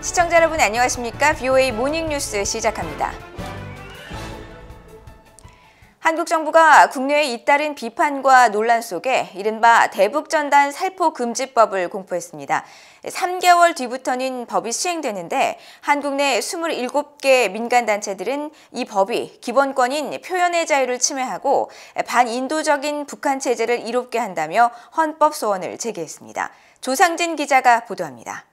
시청자 여러분 안녕하십니까? VOA 모닝뉴스 시작합니다. 한국 정부가 국내에 잇따른 비판과 논란 속에 이른바 대북전단 살포금지법을 공포했습니다. 3개월 뒤부터는 법이 시행되는데 한국 내 27개 민간단체들은 이 법이 기본권인 표현의 자유를 침해하고 반인도적인 북한 체제를 이롭게 한다며 헌법 소원을 제기했습니다. 조상진 기자가 보도합니다.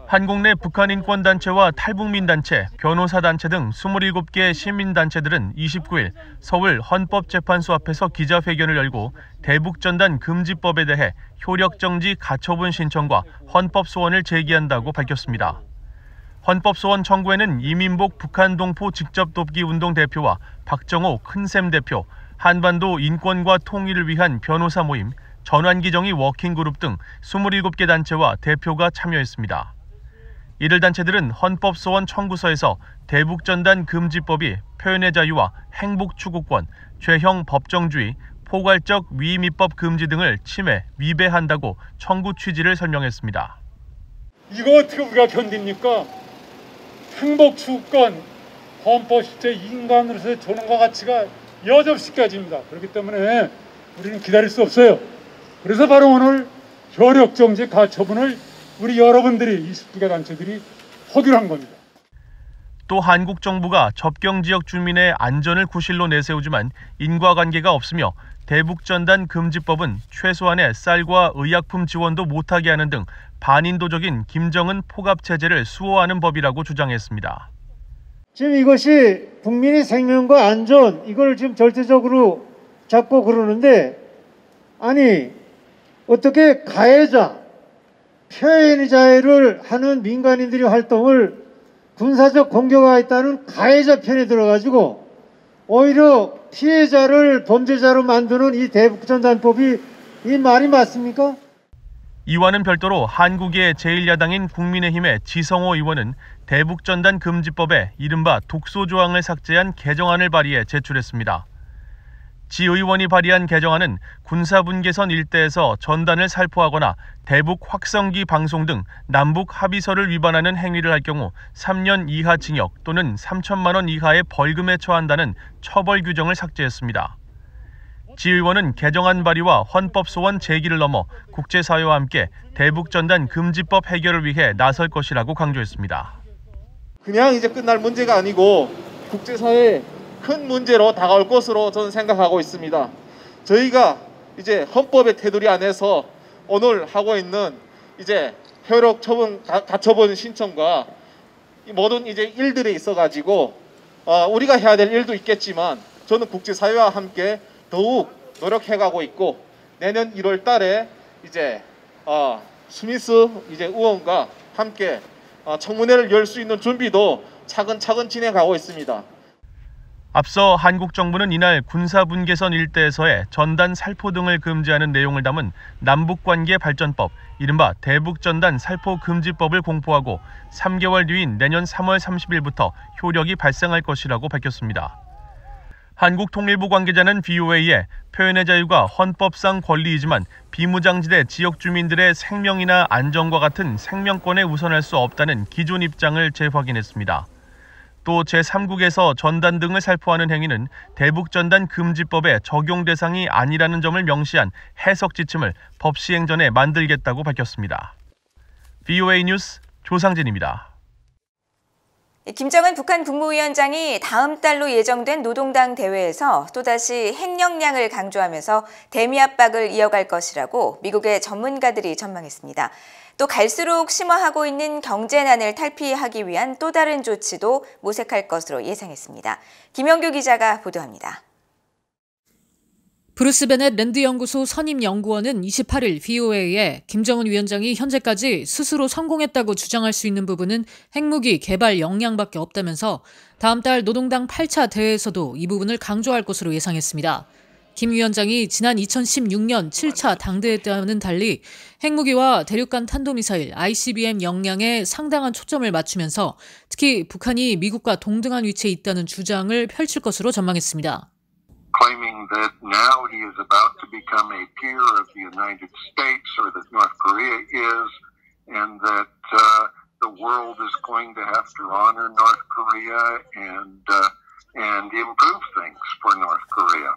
한국 내 북한 인권단체와 탈북민단체, 변호사단체 등 27개 시민단체들은 29일 서울 헌법재판소 앞에서 기자회견을 열고 대북전단 금지법에 대해 효력정지 가처분 신청과 헌법소원을 제기한다고 밝혔습니다. 헌법소원 청구에는 이민복 북한 동포 직접돕기 운동 대표와 박정호 큰샘 대표, 한반도 인권과 통일을 위한 변호사 모임, 전환기정의 워킹그룹 등 27개 단체와 대표가 참여했습니다. 이들 단체들은 헌법소원 청구서에서 대북전단 금지법이 표현의 자유와 행복 추구권, 죄형 법정주의, 포괄적 위임입법 금지 등을 침해, 위배한다고 청구 취지를 설명했습니다. 이거 어떻게 우리가 견딥니까? 행복 추구권, 헌법 실제 인간으로서의 존엄과 가치가 여접시 깨집니다. 그렇기 때문에 우리는 기다릴 수 없어요. 그래서 바로 오늘 효력정지 가처분을 우리 여러분들이 29개 단체들이 허기한 겁니다. 또 한국 정부가 접경 지역 주민의 안전을 구실로 내세우지만 인과관계가 없으며 대북전단 금지법은 최소한의 쌀과 의약품 지원도 못하게 하는 등 반인도적인 김정은 포갑체제를 수호하는 법이라고 주장했습니다. 지금 이것이 국민의 생명과 안전 이걸 지금 절대적으로 잡고 그러는데 아니 어떻게 가해자, 표현의 자유를 하는 민간인들의 활동을 군사적 공격가 있다는 가해자 편에 들어가지고 오히려 피해자를 범죄자로 만드는 이 대북전단법이 이 말이 맞습니까? 이와는 별도로 한국의 제1야당인 국민의힘의 지성호 의원은 대북전단 금지법에 이른바 독소조항을 삭제한 개정안을 발의해 제출했습니다. 지 의원이 발의한 개정안은 군사분계선 일대에서 전단을 살포하거나 대북 확성기 방송 등 남북 합의서를 위반하는 행위를 할 경우 3년 이하 징역 또는 3천만 원 이하의 벌금에 처한다는 처벌 규정을 삭제했습니다. 지 의원은 개정안 발의와 헌법소원 제기를 넘어 국제사회와 함께 대북전단 금지법 해결을 위해 나설 것이라고 강조했습니다. 그냥 이제 끝날 문제가 아니고 국제사회에 큰 문제로 다가올 것으로 저는 생각하고 있습니다. 저희가 이제 헌법의 테두리 안에서 오늘 하고 있는 이제 효력 처분 가처분 신청과 모든 이제 일들에 있어 가지고 우리가 해야 될 일도 있겠지만 저는 국제사회와 함께 더욱 노력해가고 있고 내년 1월 달에 이제 스미스 이제 의원과 함께 청문회를 열 수 있는 준비도 차근차근 진행하고 있습니다. 앞서 한국 정부는 이날 군사분계선 일대에서의 전단 살포 등을 금지하는 내용을 담은 남북관계 발전법, 이른바 대북전단 살포 금지법을 공포하고 3개월 뒤인 내년 3월 30일부터 효력이 발생할 것이라고 밝혔습니다. 한국통일부 관계자는 VOA에 표현의 자유가 헌법상 권리이지만 비무장지대 지역 주민들의 생명이나 안전과 같은 생명권에 우선할 수 없다는 기존 입장을 재확인했습니다. 또 제3국에서 전단 등을 살포하는 행위는 대북전단 금지법의 적용 대상이 아니라는 점을 명시한 해석 지침을 법 시행 전에 만들겠다고 밝혔습니다. VOA 뉴스 조상진입니다. 김정은 북한 국무위원장이 다음 달로 예정된 노동당 대회에서 또다시 핵 역량을 강조하면서 대미 압박을 이어갈 것이라고 미국의 전문가들이 전망했습니다. 또 갈수록 심화하고 있는 경제난을 탈피하기 위한 또 다른 조치도 모색할 것으로 예상했습니다. 김영규 기자가 보도합니다. 브루스 베넷 랜드 연구소 선임 연구원은 28일 VOA에 김정은 위원장이 현재까지 스스로 성공했다고 주장할 수 있는 부분은 핵무기 개발 역량밖에 없다면서 다음 달 노동당 8차 대회에서도 이 부분을 강조할 것으로 예상했습니다. 김 위원장이 지난 2016년 7차 당대회 때와는 달리 핵무기와 대륙간 탄도미사일 ICBM 역량에 상당한 초점을 맞추면서 특히 북한이 미국과 동등한 위치에 있다는 주장을 펼칠 것으로 전망했습니다. Claiming that now he is about to become a peer of the United States or that North Korea is, and that the world is going to have to honor North Korea and improve things for North Korea.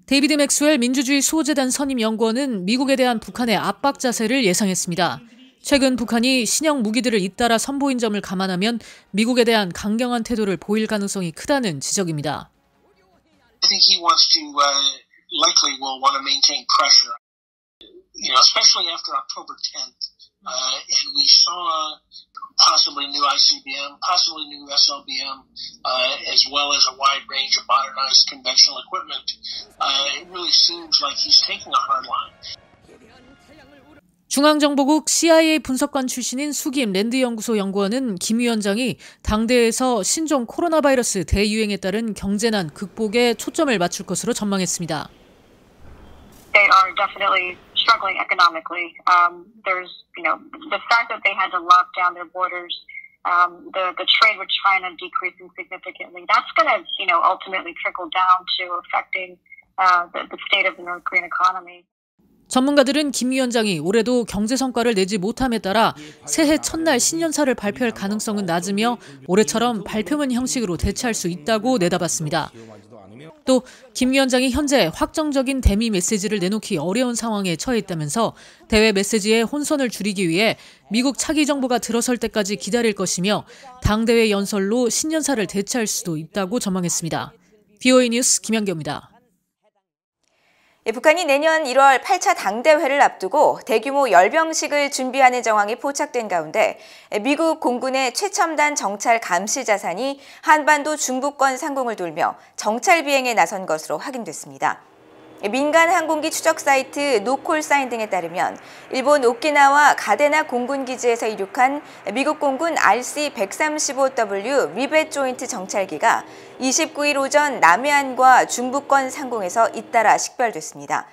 데이비드 맥스웰 민주주의 수호재단 선임 연구원은 미국에 대한 북한의 압박 자세를 예상했습니다. 최근 북한이 신형 무기들을 잇따라 선보인 점을 감안하면 미국에 대한 강경한 태도를 보일 가능성이 크다는 지적입니다. I think he wants to likely will want to maintain pressure, especially after October 10th. And we saw possibly new ICBM, possibly new SLBM, as well as a wide range of modernized conventional equipment. It really seems like he's taking a hard line. 중앙정보국 CIA 분석관 출신인 수김 랜드연구소 연구원은 김 위원장이 당대에서 신종 코로나 바이러스 대유행에 따른 경제난 극복에 초점을 맞출 것으로 전망했습니다. They are definitely struggling economically. There's, the fact that they had to lock down their borders, the trade with China decreasing significantly. That's going to, ultimately trickle down to affecting the state of the North Korean economy. 전문가들은 김 위원장이 올해도 경제 성과를 내지 못함에 따라 새해 첫날 신년사를 발표할 가능성은 낮으며 올해처럼 발표문 형식으로 대체할 수 있다고 내다봤습니다. 또 김 위원장이 현재 확정적인 대미 메시지를 내놓기 어려운 상황에 처해 있다면서 대외 메시지의 혼선을 줄이기 위해 미국 차기 정부가 들어설 때까지 기다릴 것이며 당대회 연설로 신년사를 대체할 수도 있다고 전망했습니다. VOA 뉴스 김연경입니다. 북한이 내년 1월 8차 당대회를 앞두고 대규모 열병식을 준비하는 정황이 포착된 가운데 미국 공군의 최첨단 정찰 감시 자산이 한반도 중부권 상공을 돌며 정찰 비행에 나선 것으로 확인됐습니다. 민간 항공기 추적 사이트 노콜사인 등에 따르면 일본 오키나와 가데나 공군기지에서 이륙한 미국 공군 RC-135W 리벳 조인트 정찰기가 29일 오전 남해안과 중부권 상공에서 잇따라 식별됐습니다.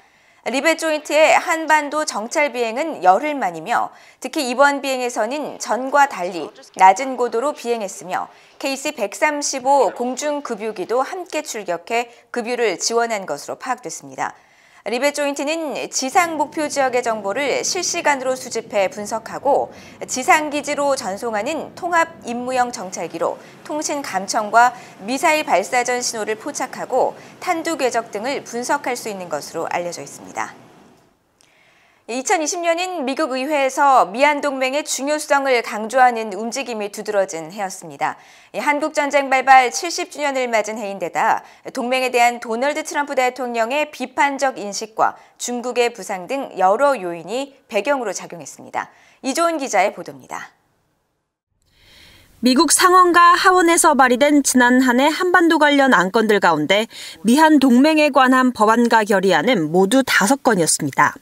리벳 조인트의 한반도 정찰 비행은 열흘 만이며 특히 이번 비행에서는 전과 달리 낮은 고도로 비행했으며 KC-135 공중급유기도 함께 출격해 급유를 지원한 것으로 파악됐습니다. 리벳 조인트는 지상 목표 지역의 정보를 실시간으로 수집해 분석하고 지상기지로 전송하는 통합 임무형 정찰기로 통신 감청과 미사일 발사 전 신호를 포착하고 탄두 궤적 등을 분석할 수 있는 것으로 알려져 있습니다. 2020년인 미국 의회에서 미한 동맹의 중요성을 강조하는 움직임이 두드러진 해였습니다. 한국전쟁 발발 70주년을 맞은 해인데다 동맹에 대한 도널드 트럼프 대통령의 비판적 인식과 중국의 부상 등 여러 요인이 배경으로 작용했습니다. 이조은 기자의 보도입니다. 미국 상원과 하원에서 발의된 지난 한 해 한반도 관련 안건들 가운데 미한 동맹에 관한 법안과 결의안은 모두 5건이었습니다.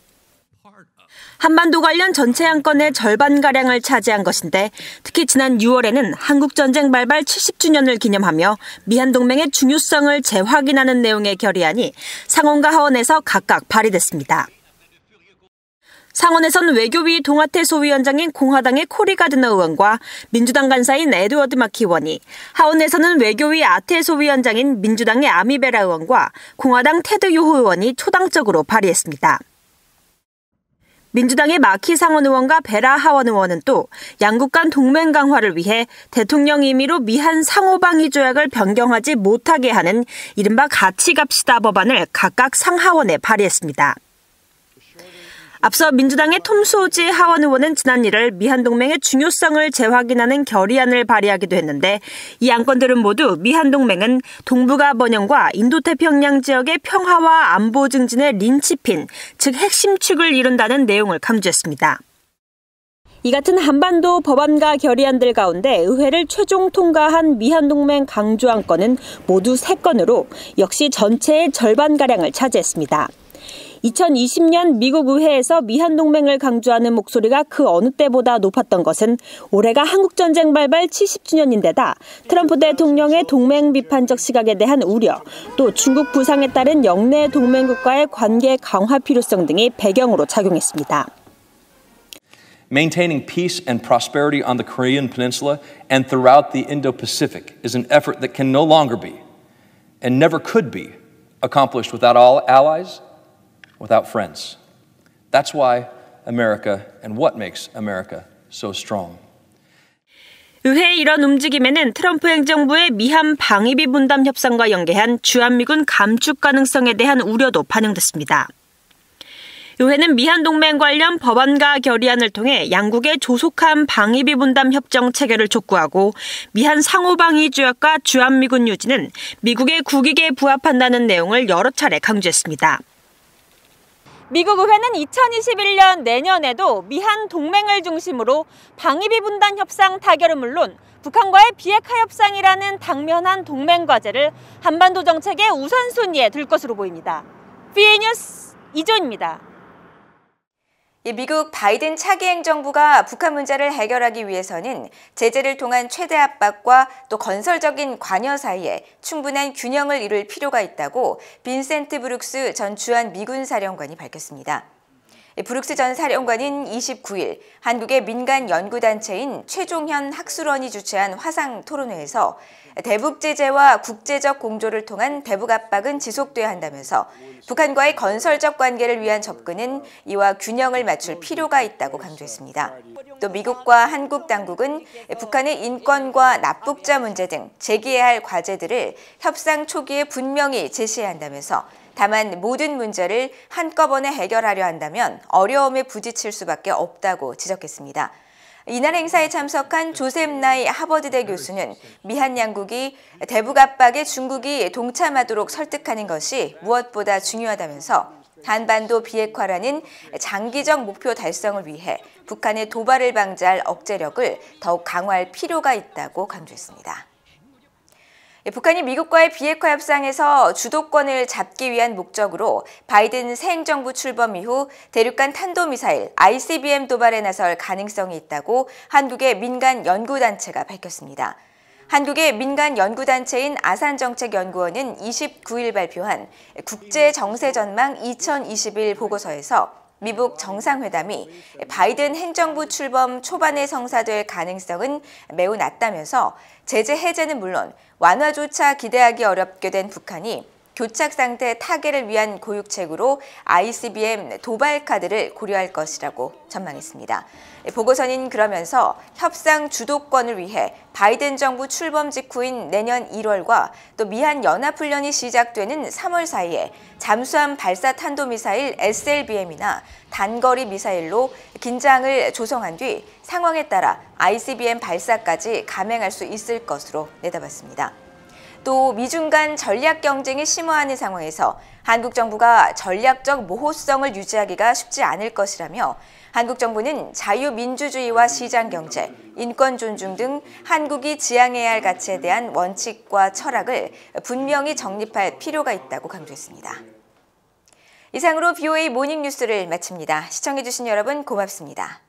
한반도 관련 전체 안건의 절반가량을 차지한 것인데 특히 지난 6월에는 한국전쟁 발발 70주년을 기념하며 미한동맹의 중요성을 재확인하는 내용의 결의안이 상원과 하원에서 각각 발의됐습니다. 상원에서는 외교위 동아태 소위원장인 공화당의 코리 가드너 의원과 민주당 간사인 에드워드 마키 의원이, 하원에서는 외교위 아태 소위원장인 민주당의 아미베라 의원과 공화당 테드 요호 의원이 초당적으로 발의했습니다. 민주당의 마키 상원 의원과 베라 하원 의원은 또 양국 간 동맹 강화를 위해 대통령 임의로 미한 상호방위 조약을 변경하지 못하게 하는 이른바 같이 갑시다 법안을 각각 상하원에 발의했습니다. 앞서 민주당의 톰 소지 하원 의원은 지난 1월 미한동맹의 중요성을 재확인하는 결의안을 발의하기도 했는데 이 안건들은 모두 미한동맹은 동북아 번영과 인도태평양 지역의 평화와 안보 증진의 린치핀, 즉 핵심 축을 이룬다는 내용을 강조했습니다. 이 같은 한반도 법안과 결의안들 가운데 의회를 최종 통과한 미한동맹 강조 안건은 모두 3건으로 역시 전체의 절반가량을 차지했습니다. 2020년 미국 의회에서 미한동맹을 강조하는 목소리가 그 어느 때보다 높았던 것은 올해가 한국전쟁 발발 70주년인데다 트럼프 대통령의 동맹 비판적 시각에 대한 우려, 또 중국 부상에 따른 영내 동맹국과의 관계 강화 필요성 등이 배경으로 작용했습니다. Maintaining peace and prosperity on the Korean Peninsula and throughout the Indo-Pacific is an effort that can no longer be and never could be accomplished without all allies, without friends. That's why America and what makes America so strong. 의회의 이런 움직임에는 트럼프 행정부의 미한 방위비 분담 협상과 연계한 주한미군 감축 가능성에 대한 우려도 반영됐습니다. 의회는 미한 동맹 관련 법안과 결의안을 통해 양국의 조속한 방위비 분담 협정 체결을 촉구하고 미한 상호방위 조약과 주한미군 유지는 미국의 국익에 부합한다는 내용을 여러 차례 강조했습니다. 미국 의회는 2021년 내년에도 미한 동맹을 중심으로 방위비 분담 협상 타결은 물론 북한과의 비핵화 협상이라는 당면한 동맹 과제를 한반도 정책의 우선순위에 둘 것으로 보입니다. BA 뉴스 이조입니다. 미국 바이든 차기 행정부가 북한 문제를 해결하기 위해서는 제재를 통한 최대 압박과 또 건설적인 관여 사이에 충분한 균형을 이룰 필요가 있다고 빈센트 브룩스 전 주한 미군 사령관이 밝혔습니다. 브룩스 전 사령관은 29일 한국의 민간 연구단체인 최종현 학술원이 주최한 화상 토론회에서 대북 제재와 국제적 공조를 통한 대북 압박은 지속돼야 한다면서 북한과의 건설적 관계를 위한 접근은 이와 균형을 맞출 필요가 있다고 강조했습니다. 또 미국과 한국 당국은 북한의 인권과 납북자 문제 등 제기해야 할 과제들을 협상 초기에 분명히 제시해야 한다면서 다만 모든 문제를 한꺼번에 해결하려 한다면 어려움에 부딪힐 수밖에 없다고 지적했습니다. 이날 행사에 참석한 조셉 나이 하버드대 교수는 미한 양국이 대북 압박에 중국이 동참하도록 설득하는 것이 무엇보다 중요하다면서 한반도 비핵화라는 장기적 목표 달성을 위해 북한의 도발을 방지할 억제력을 더욱 강화할 필요가 있다고 강조했습니다. 북한이 미국과의 비핵화 협상에서 주도권을 잡기 위한 목적으로 바이든 새 행정부 출범 이후 대륙간 탄도미사일 ICBM 도발에 나설 가능성이 있다고 한국의 민간 연구단체가 밝혔습니다. 한국의 민간 연구단체인 아산정책연구원은 29일 발표한 국제정세전망 2021 보고서에서 미북 정상회담이 바이든 행정부 출범 초반에 성사될 가능성은 매우 낮다면서 제재 해제는 물론 완화조차 기대하기 어렵게 된 북한이 교착 상태 타개를 위한 고육책으로 ICBM 도발 카드를 고려할 것이라고 전망했습니다. 보고서는 그러면서 협상 주도권을 위해 바이든 정부 출범 직후인 내년 1월과 또 미한 연합훈련이 시작되는 3월 사이에 잠수함 발사 탄도미사일 SLBM이나 단거리 미사일로 긴장을 조성한 뒤 상황에 따라 ICBM 발사까지 감행할 수 있을 것으로 내다봤습니다. 또 미중 간 전략 경쟁이 심화하는 상황에서 한국 정부가 전략적 모호성을 유지하기가 쉽지 않을 것이라며 한국 정부는 자유민주주의와 시장경제, 인권 존중 등 한국이 지향해야 할 가치에 대한 원칙과 철학을 분명히 정립할 필요가 있다고 강조했습니다. 이상으로 BOA 모닝뉴스를 마칩니다. 시청해주신 여러분 고맙습니다.